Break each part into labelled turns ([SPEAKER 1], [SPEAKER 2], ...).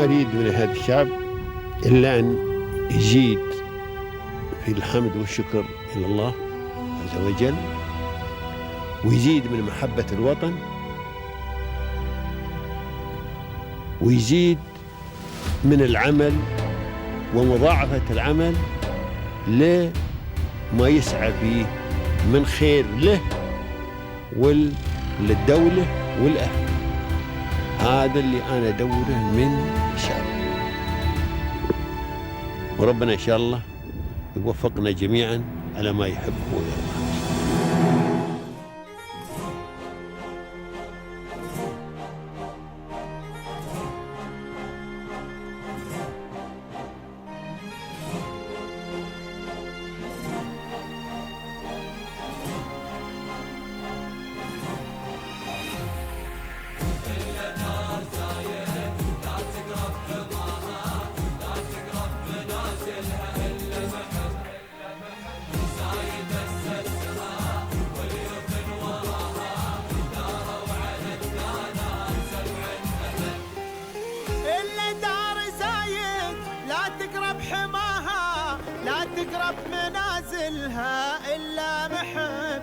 [SPEAKER 1] ما أريد من هذا الشعب إلا أن يزيد في الحمد والشكر إلى الله عز وجل، ويزيد من محبة الوطن، ويزيد من العمل ومضاعفة العمل لما يسعى فيه من خير له وللدولة والأهل. هذا اللي أنا أدوره من الشعب، وربنا إن شاء الله يوفقنا جميعا على ما يحب ويرضى.
[SPEAKER 2] تقرب منازلها إلا محب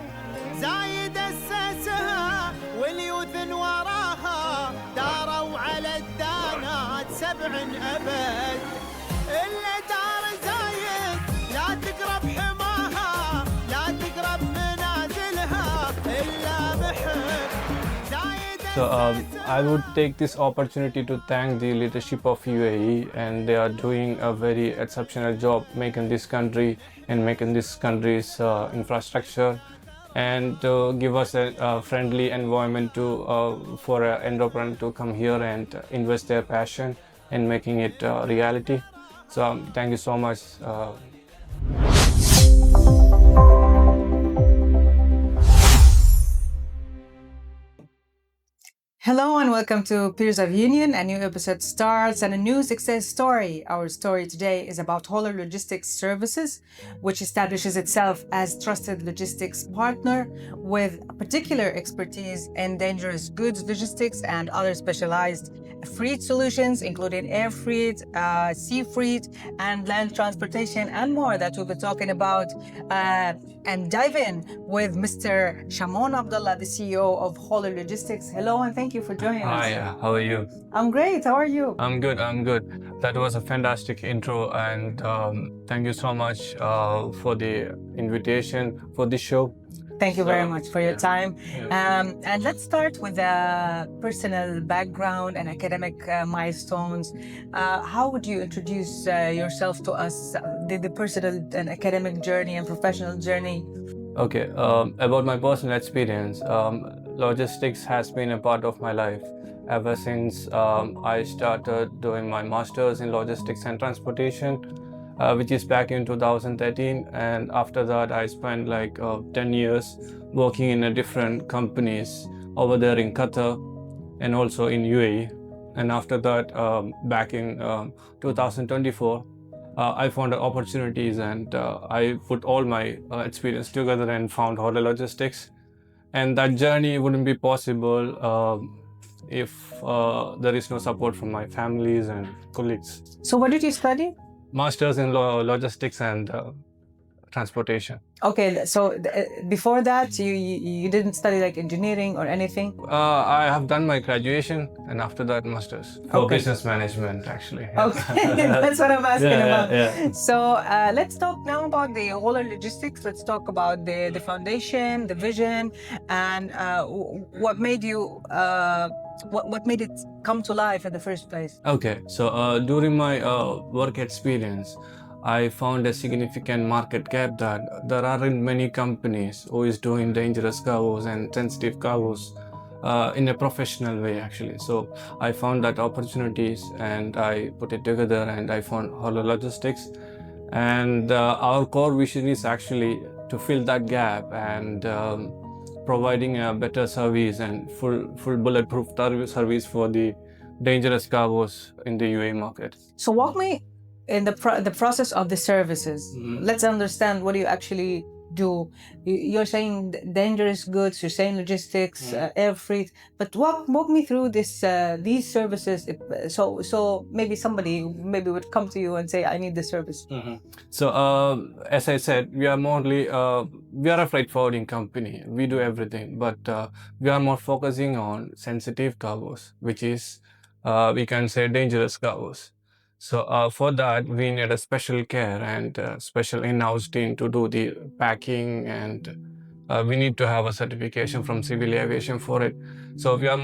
[SPEAKER 2] زايد أسسها واليوث وراها داروا على الدانات 7 أبد. إلا دار زايد لا تقرب حماها لا تقرب منازلها إلا محب.
[SPEAKER 3] So I would take this opportunity to thank the leadership of UAE, and they are doing a very exceptional job making this country and making this country's infrastructure, and to give us a friendly environment to for an entrepreneur to come here and invest their passion in making it reality. So thank you so much.
[SPEAKER 4] Hello and welcome to Peers of Union. A new episode starts and a new success story. Our story today is about Holler Logistics Services, which establishes itself as trusted logistics partner with particular expertise in dangerous goods logistics and other specialized freight solutions, including air freight, sea freight, and land transportation, and more that we'll be talking about and dive in with Mr. Shamhoon Abdulla, the CEO of Holler Logistics. Hello, and thank you for joining us.
[SPEAKER 3] Hi, how are you?
[SPEAKER 4] I'm great. How are you?
[SPEAKER 3] I'm good. That was a fantastic intro, and thank you so much for the invitation for this show.
[SPEAKER 4] Thank you very much for your time. And let's start with personal background and academic milestones. How would you introduce yourself to us, the personal and academic journey and professional journey?
[SPEAKER 3] Okay, about my personal experience, logistics has been a part of my life ever since I started doing my master's in logistics and transportation, which is back in 2013, and after that I spent like 10 years working in different companies over there in Qatar and also in UAE. And after that, back in 2024, I found opportunities, and I put all my experience together and found Holler Logistics. And that journey wouldn't be possible if there is no support from my families and colleagues.
[SPEAKER 4] So what did you study?
[SPEAKER 3] Masters in logistics and transportation.
[SPEAKER 4] Okay, so before that, you didn't study like engineering or anything?
[SPEAKER 3] I have done my graduation, and after that, masters for business management, actually.
[SPEAKER 4] Okay, that's what I'm asking about.
[SPEAKER 3] Yeah.
[SPEAKER 4] So let's talk now about the Holler Logistics. Let's talk about the foundation, the vision, and what made you what made it come to life in the first place.
[SPEAKER 3] Okay, so during my work experience, I found a significant market gap that there aren't many companies who is doing dangerous cargos and sensitive cargos in a professional way, actually. So I found that opportunities, and I put it together, and I found Holler Logistics. And our core vision is actually to fill that gap and providing a better service and full bulletproof service for the dangerous cargos in the UAE market.
[SPEAKER 4] So walk me in the process of the services.
[SPEAKER 3] Mm-hmm.
[SPEAKER 4] Let's understand what you actually do? You're saying dangerous goods, you're saying logistics, air freight, but walk me through these services. So maybe somebody would come to you and say, I need this service.
[SPEAKER 3] So, as I said, we are we are a freight forwarding company. We do everything, but we are more focusing on sensitive cargos, which is, we can say, dangerous cargos. So, for that, we need a special care and special in-house team to do the packing, and we need to have a certification from civil aviation for it. So, we are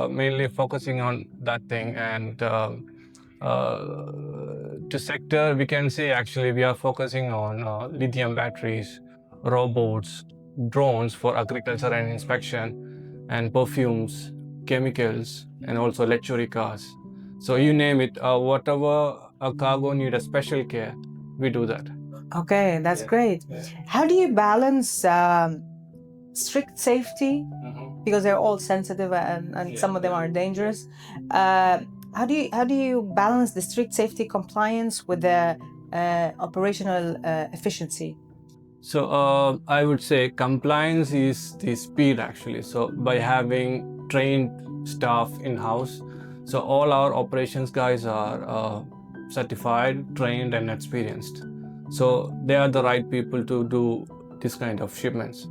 [SPEAKER 3] mainly focusing on that thing, and to sector, we can say actually we are focusing on lithium batteries, robots, drones for agriculture and inspection, and perfumes, chemicals, and also luxury cars. So you name it, whatever a cargo need a special care, we do that.
[SPEAKER 4] Okay, that's great. How do you balance strict safety, because they're all sensitive and some of them are dangerous? How do you balance the strict safety compliance with the operational efficiency?
[SPEAKER 3] So I would say compliance is the speed actually. So by having trained staff in-house, so all our operations guys are certified, trained, and experienced. So they are the right people to do this kind of shipments.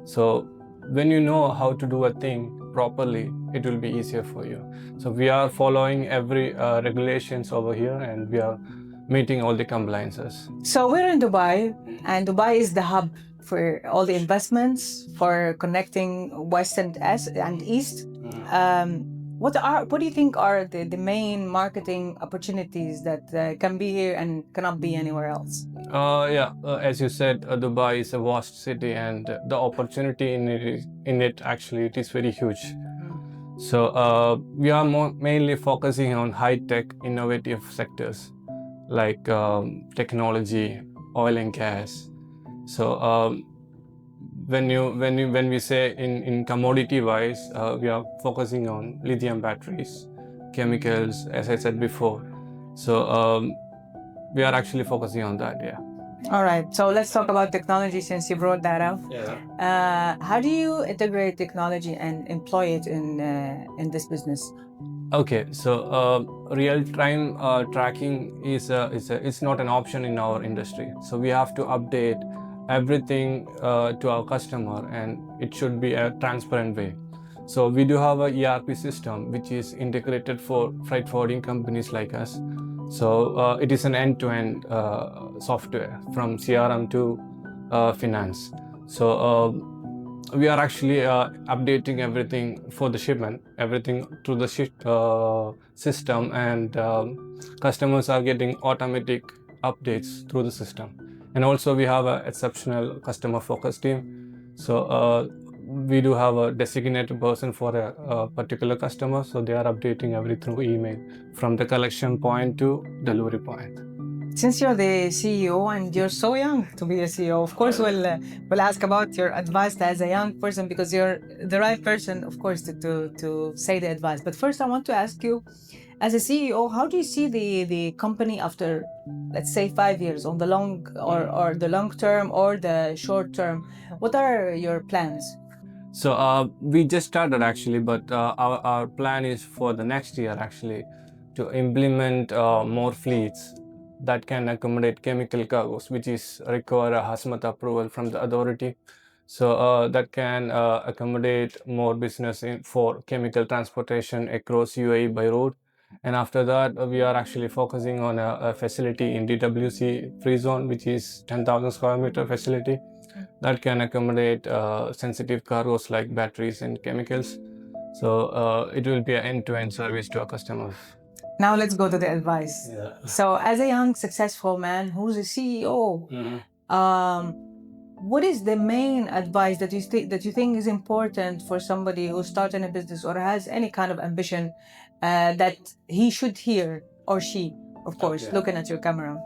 [SPEAKER 3] So when you know how to do a thing properly, it will be easier for you. So we are following every regulations over here, and we are meeting all the compliances.
[SPEAKER 4] So we're in Dubai, and Dubai is the hub for all the investments, for connecting West and East. What do you think are the main marketing opportunities that can be here and cannot be anywhere else?
[SPEAKER 3] As you said, Dubai is a vast city, and the opportunity in it actually it is very huge. So we are mainly focusing on high-tech, innovative sectors like technology, oil and gas. So when we say in commodity wise, we are focusing on lithium batteries, chemicals, as I said before. So we are actually focusing on that. Yeah.
[SPEAKER 4] All right. So let's talk about technology since you brought that up. How do you integrate technology and employ it in this business?
[SPEAKER 3] Okay, so real-time tracking it's not an option in our industry. So we have to update everything to our customer, and it should be a transparent way. So we do have a ERP system which is integrated for freight forwarding companies like us. So it is an end-to-end software from CRM to finance. So we are actually updating everything for the shipment, everything through the system, and customers are getting automatic updates through the system. And also we have an exceptional customer focus team. So we do have a designated person for a particular customer, so they are updating everything through email from the collection point to delivery point.
[SPEAKER 4] Since you're the CEO and you're so young to be a CEO, of course we'll ask about your advice as a young person, because you're the right person, of course, to say the advice. But first, I want to ask you, as a CEO, how do you see the company after, let's say, 5 years, on the long or the long term or the short term? What are your plans?
[SPEAKER 3] So we just started actually, but our plan is for the next year actually to implement more fleets that can accommodate chemical cargos, which is require a hazmat approval from the authority. So that can accommodate more business for chemical transportation across UAE by road. And after that, we are actually focusing on a facility in DWC free zone, which is 10,000 square meter facility that can accommodate sensitive cargos like batteries and chemicals. So it will be an end-to-end service to our customers.
[SPEAKER 4] Now let's go to the advice. So as a young, successful man who's a CEO, what is the main advice that you think is important for somebody who's starting a business or has any kind of ambition that he should hear, or she, of course, looking at your camera?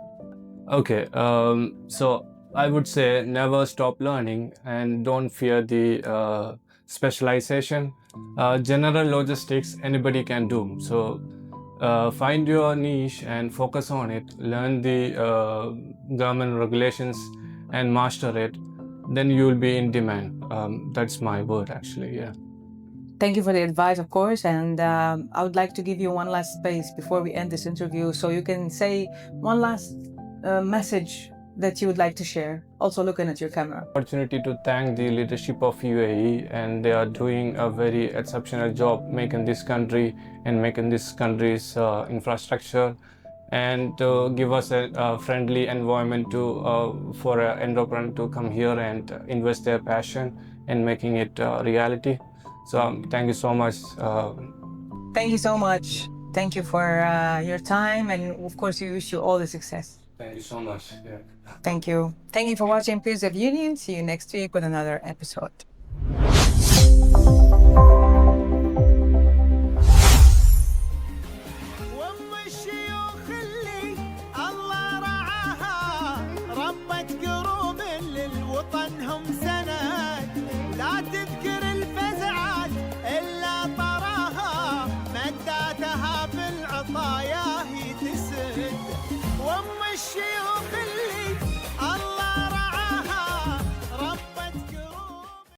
[SPEAKER 3] Okay, so I would say never stop learning and don't fear the specialization. General logistics anybody can do. So find your niche and focus on it. Learn the government regulations and master it, then you will be in demand. That's my word, actually. Yeah.
[SPEAKER 4] Thank you for the advice, of course, and I would like to give you one last space before we end this interview, so you can say one last message that you would like to share, also looking at your camera.
[SPEAKER 3] Opportunity to thank the leadership of UAE, and they are doing a very exceptional job making this country and making this country's infrastructure, and to give us a friendly environment to for an entrepreneur to come here and invest their passion in making it reality. So thank you so much.
[SPEAKER 4] Thank you so much. Thank you for your time, and of course, we wish you all the success.
[SPEAKER 3] Thank you so much. Yeah.
[SPEAKER 4] Thank you. Thank you for watching Peers of Union. See you next week with another episode.
[SPEAKER 2] وام الشيوخ اللي الله رعاها ربت قروب للوطن هم سند، لا تذكر الفزعات إلا طراها مداتها بالعطايا